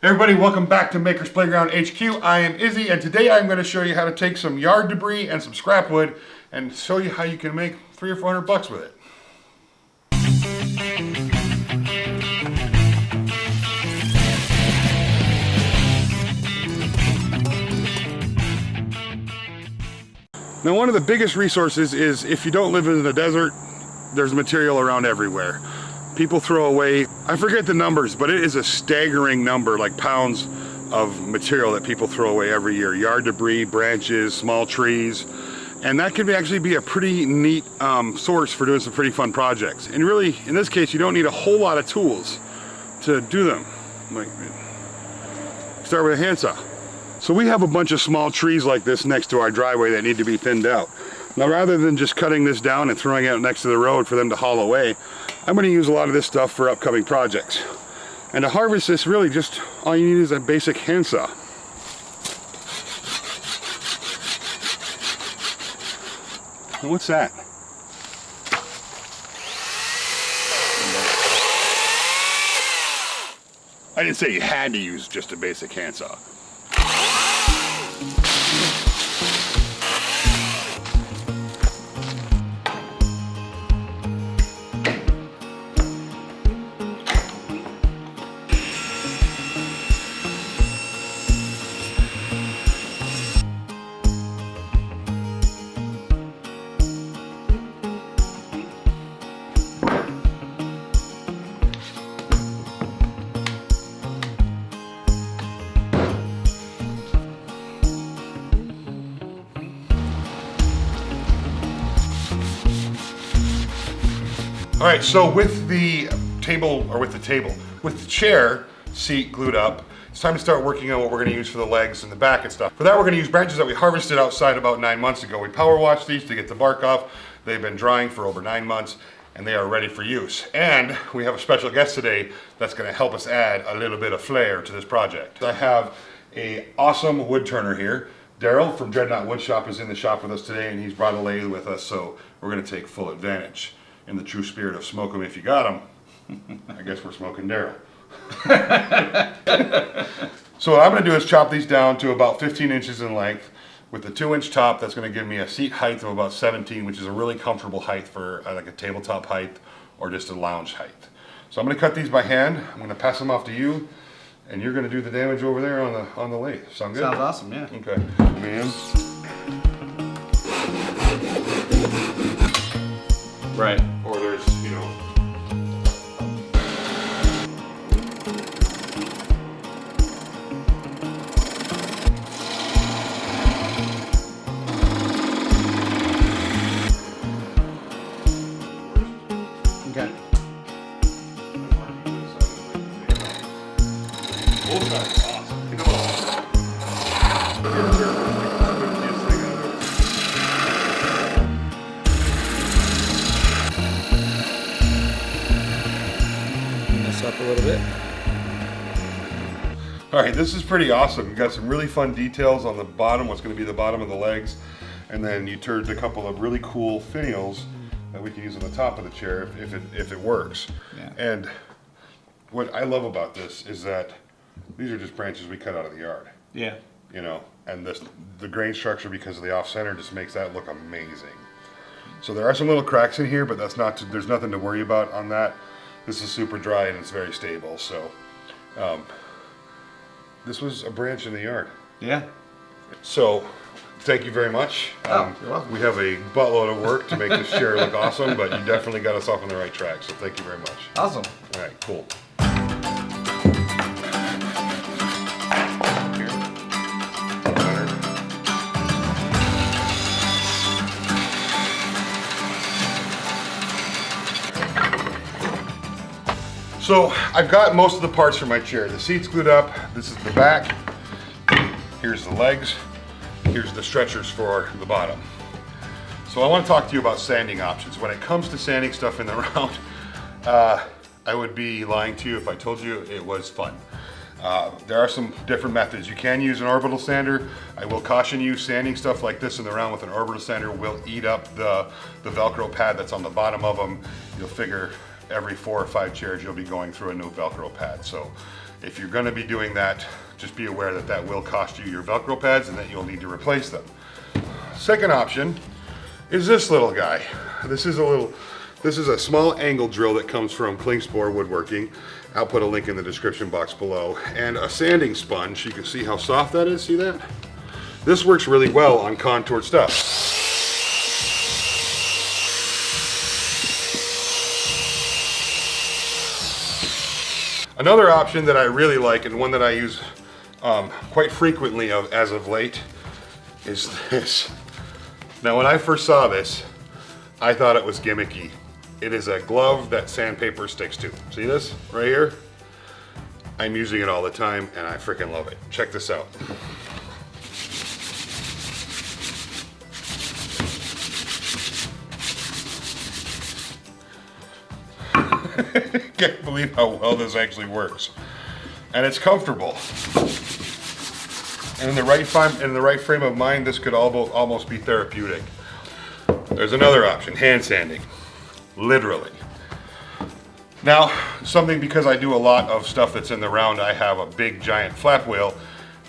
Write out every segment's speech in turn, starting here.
Everybody, welcome back to Maker's Playground HQ. I am Izzy, and today I'm going to show you how to take some yard debris and some scrap wood and show you how you can make $300 or $400 with it. Now, one of the biggest resources is if you don't live in the desert, there's material around everywhere. People throw away, I forget the numbers, but it is a staggering number, like pounds of material that people throw away every year. Yard debris, branches, small trees, and that can actually be a pretty neat source for doing some pretty fun projects. And really, in this case, you don't need a whole lot of tools to do them. Like, start with a handsaw. So we have a bunch of small trees like this next to our driveway that need to be thinned out. Now, rather than just cutting this down and throwing it out next to the road for them to haul away, I'm going to use a lot of this stuff for upcoming projects. And to harvest this, really just all you need is a basic handsaw. And what's that? I didn't say you had to use just a basic handsaw. All right, so with the chair seat glued up, it's time to start working on what we're gonna use for the legs and the back and stuff. For that, we're gonna use branches that we harvested outside about 9 months ago. We power washed these to get the bark off. They've been drying for over 9 months and they are ready for use. And we have a special guest today that's gonna help us add a little bit of flair to this project. I have an awesome wood turner here. Daryl from Dreadnought Wood Shop is in the shop with us today, and he's brought a lathe with us, so we're gonna take full advantage. In the true spirit of smoke 'em if you got 'em. I guess we're smoking Daryl. So what I'm gonna do is chop these down to about 15 inches in length with the 2-inch top. That's gonna give me a seat height of about 17, which is a really comfortable height for like a tabletop height or just a lounge height. So I'm gonna cut these by hand. I'm gonna pass them off to you, and you're gonna do the damage over there on the lathe. Sound good? Sounds awesome, yeah. Okay, man. Right. Or there's, you know. Okay. Both sides are awesome. You know, Up a little bit. all right, this is pretty awesome. You got some really fun details on the bottom, what's going to be the bottom of the legs, and then you turned a couple of really cool finials that we can use on the top of the chair if it works. Yeah. And what I love about this is that these are just branches we cut out of the yard. Yeah. You know, and the grain structure, because of the off center, just makes that look amazing. So there are some little cracks in here, but there's nothing to worry about on that. This is super dry and it's very stable. So this was a branch in the yard. Yeah. So thank you very much. You're welcome. We have a buttload of work to make this chair look awesome, but you definitely got us off on the right track. So thank you very much. Awesome. All right, cool. So I've got most of the parts for my chair. The seat's glued up. This is the back. Here's the legs. Here's the stretchers for the bottom. So I want to talk to you about sanding options. When it comes to sanding stuff in the round, I would be lying to you if I told you it was fun. There are some different methods. You can use an orbital sander. I will caution you, sanding stuff like this in the round with an orbital sander will eat up the Velcro pad that's on the bottom of them. You'll figure every 4 or 5 chairs you'll be going through a new Velcro pad. So If you're gonna be doing that, just be aware that that will cost you your Velcro pads and that you'll need to replace them. Second option is this little guy. This is a small angle drill that comes from Klingspor Woodworking. I'll put a link in the description box below. And a sanding sponge. You can see how soft that is, see that? This works really well on contoured stuff. Another option that I really like, and one that I use quite frequently as of late, is this. Now when I first saw this, I thought it was gimmicky. It is a glove that sandpaper sticks to. See this right here? I'm using it all the time and I freaking love it. Check this out. Can't believe how well this actually works. And it's comfortable. And in the right frame of mind, this could almost be therapeutic. There's another option, hand sanding, literally. Now, because I do a lot of stuff that's in the round, I have a big giant flap wheel,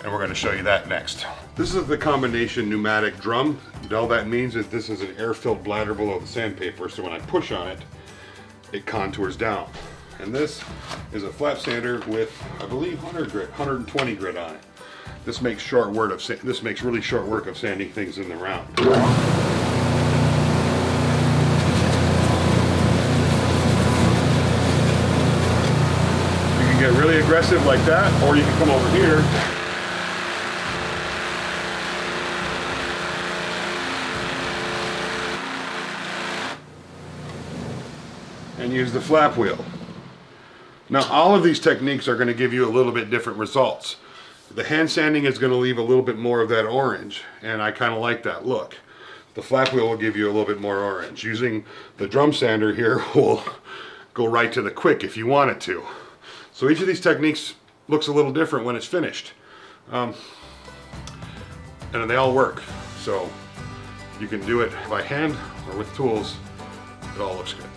and we're going to show you that next. This is the combination pneumatic drum. All that means is this is an air-filled bladder below the sandpaper, so when I push on it, it contours down. And this is a flat sander with, I believe, 120 grit on it. This makes really short work of sanding things in the round. You can get really aggressive like that, or you can come over here and use the flap wheel. Now all of these techniques are going to give you a little bit different results. The hand sanding is going to leave a little bit more of that orange, and I kind of like that look. The flap wheel will give you a little bit more orange. Using the drum sander here will go right to the quick if you want it to. So each of these techniques looks a little different when it's finished. And they all work. So you can do it by hand or with tools. It all looks good.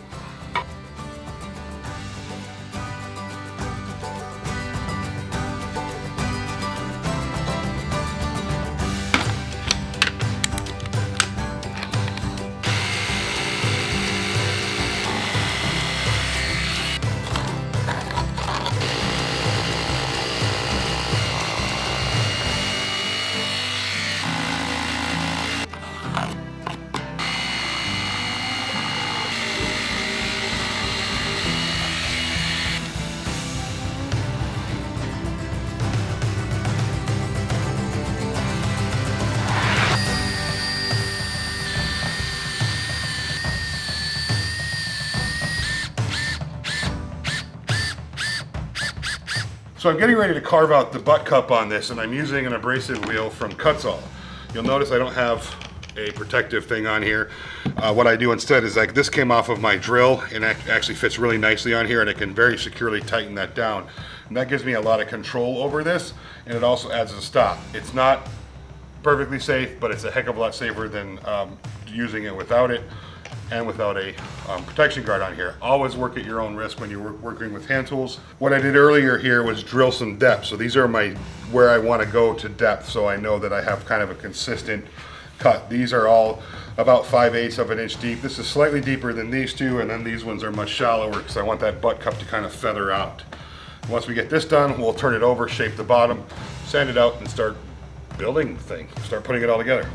So I'm getting ready to carve out the butt cup on this, and I'm using an abrasive wheel from Kutzall. You'll notice I don't have a protective thing on here. What I do instead is, like, this came off of my drill and it actually fits really nicely on here, and it can very securely tighten that down. And that gives me a lot of control over this, and it also adds a stop. It's not perfectly safe, but it's a heck of a lot safer than using it without it, and without a protection guard on here. Always work at your own risk when you're working with hand tools. What I did earlier here was drill some depth. So these are where I want to go to depth, so I know that I have kind of a consistent cut. These are all about 5/8 of an inch deep. This is slightly deeper than these two, and then these ones are much shallower because I want that butt cup to kind of feather out. Once we get this done, we'll turn it over, shape the bottom, sand it out, and start building the thing. Start putting it all together.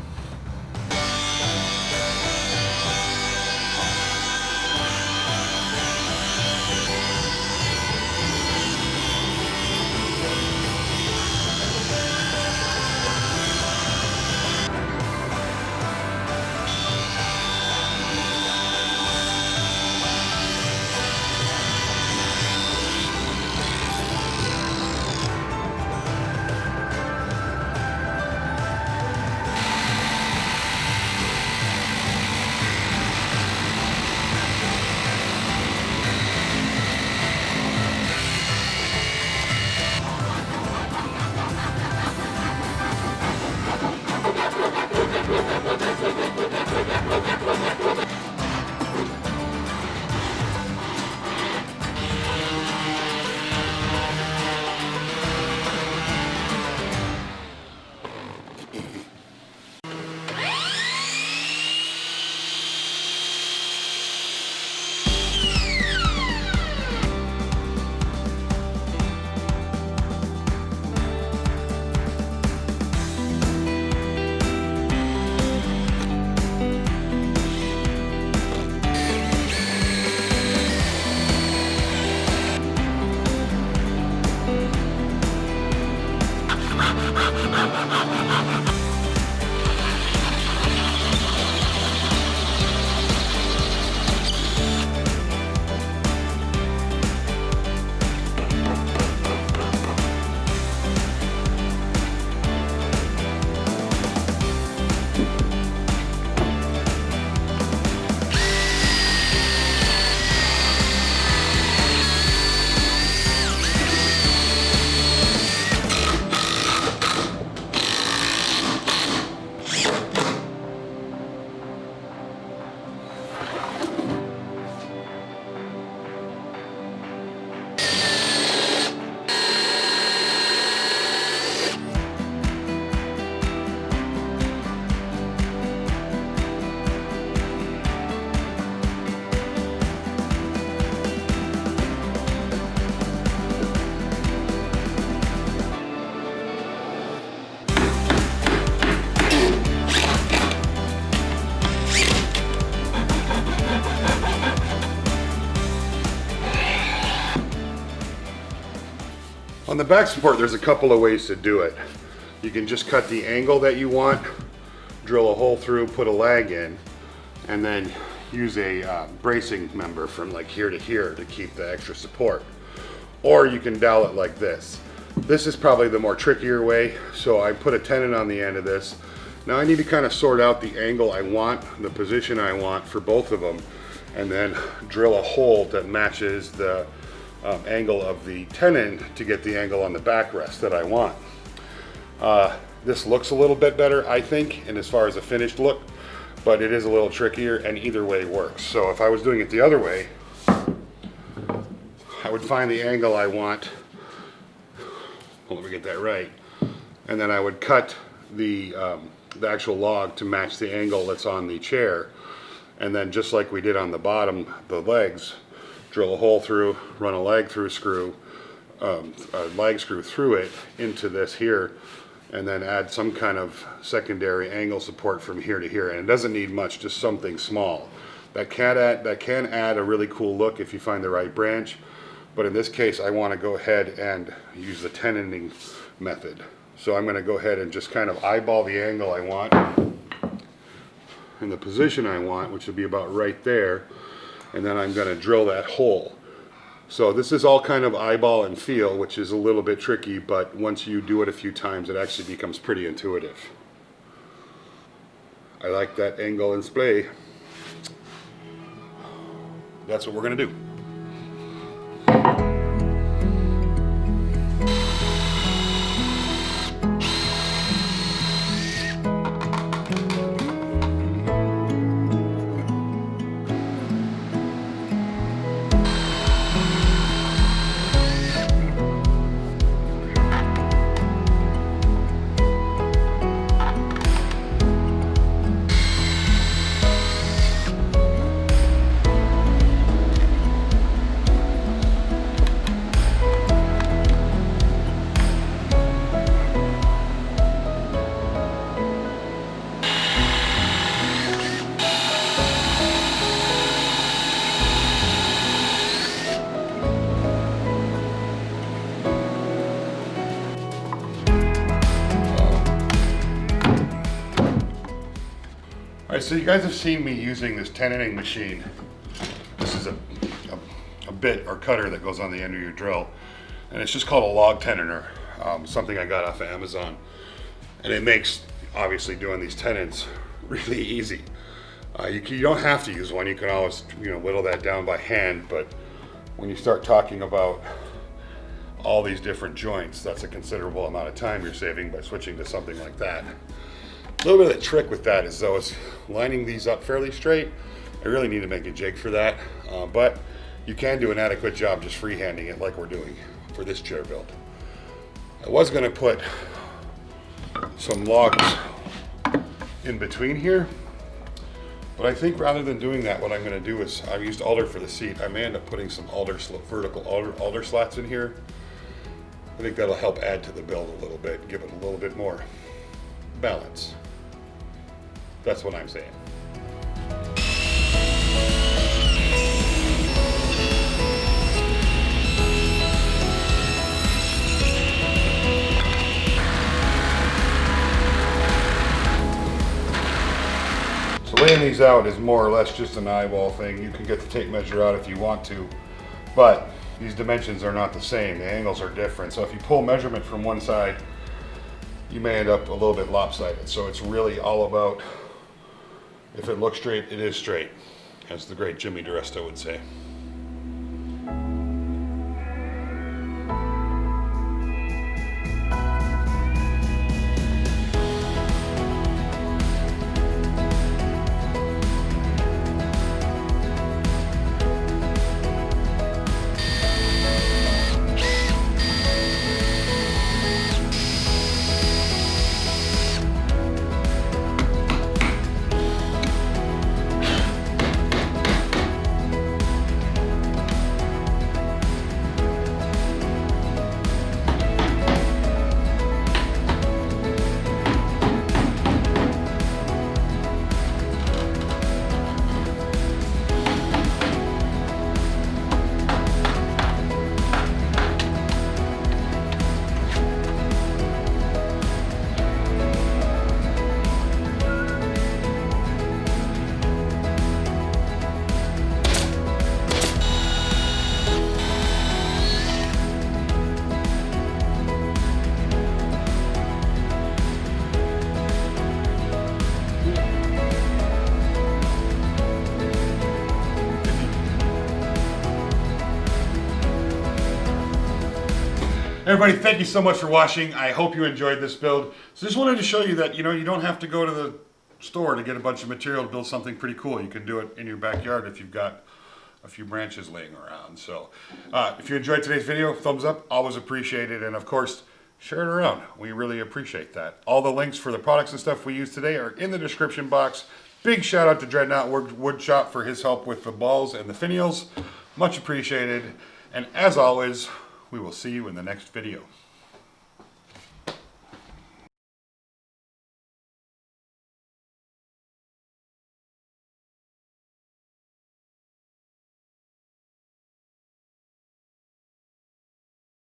On the back support, there's a couple of ways to do it. You can just cut the angle that you want, drill a hole through, put a lag in, and then use a bracing member from like here to here to keep the extra support. Or you can dowel it like this. This is probably the more trickier way, so I put a tenon on the end of this. Now I need to kind of sort out the angle I want, the position I want for both of them, and then drill a hole that matches the angle of the tenon to get the angle on the backrest that I want. This looks a little bit better, I think, and as far as a finished look, but it is a little trickier, and either way works. So if I was doing it the other way, I would find the angle I want. Well, let me get that right. And then I would cut the actual log to match the angle that's on the chair. And then just like we did on the bottom, the legs, drill a hole through, run a lag through screw, a lag screw through it into this here, and then add some kind of secondary angle support from here to here. And it doesn't need much, just something small. That can add a really cool look if you find the right branch. But in this case, I want to go ahead and use the tenoning method. So I'm going to go ahead and just kind of eyeball the angle I want and the position I want, which would be about right there. And then I'm going to drill that hole. So this is all kind of eyeball and feel, which is a little bit tricky, but once you do it a few times, it actually becomes pretty intuitive. I like that angle and splay. That's what we're going to do. Alright, so you guys have seen me using this tenoning machine. This is a bit or cutter that goes on the end of your drill. And it's just called a log tenoner, something I got off of Amazon. And it makes, obviously, doing these tenons really easy. You don't have to use one, you can always whittle that down by hand, but when you start talking about all these different joints, that's a considerable amount of time you're saving by switching to something like that. A little bit of the trick with that is though is lining these up fairly straight. I really need to make a jig for that, but you can do an adequate job just freehanding it like we're doing for this chair build. I was going to put some logs in between here, but I think rather than doing that, what I'm going to do is, I've used alder for the seat, I may end up putting some vertical alder slats in here. I think that'll help add to the build a little bit, give it a little bit more balance. That's what I'm saying. So laying these out is more or less just an eyeball thing. You can get the tape measure out if you want to, but these dimensions are not the same. The angles are different. So if you pull measurement from one side, you may end up a little bit lopsided. So it's really all about, if it looks straight, it is straight, as the great Jimmy DiResta would say. Everybody, thank you so much for watching. I hope you enjoyed this build. So just wanted to show you that, you know, you don't have to go to the store to get a bunch of material to build something pretty cool. You can do it in your backyard if you've got a few branches laying around. So if you enjoyed today's video, thumbs up, always appreciated. And of course, share it around. We really appreciate that. All the links for the products and stuff we use today are in the description box. Big shout out to Dreadnought Wood Shop for his help with the balls and the finials. Much appreciated. And as always, we will see you in the next video.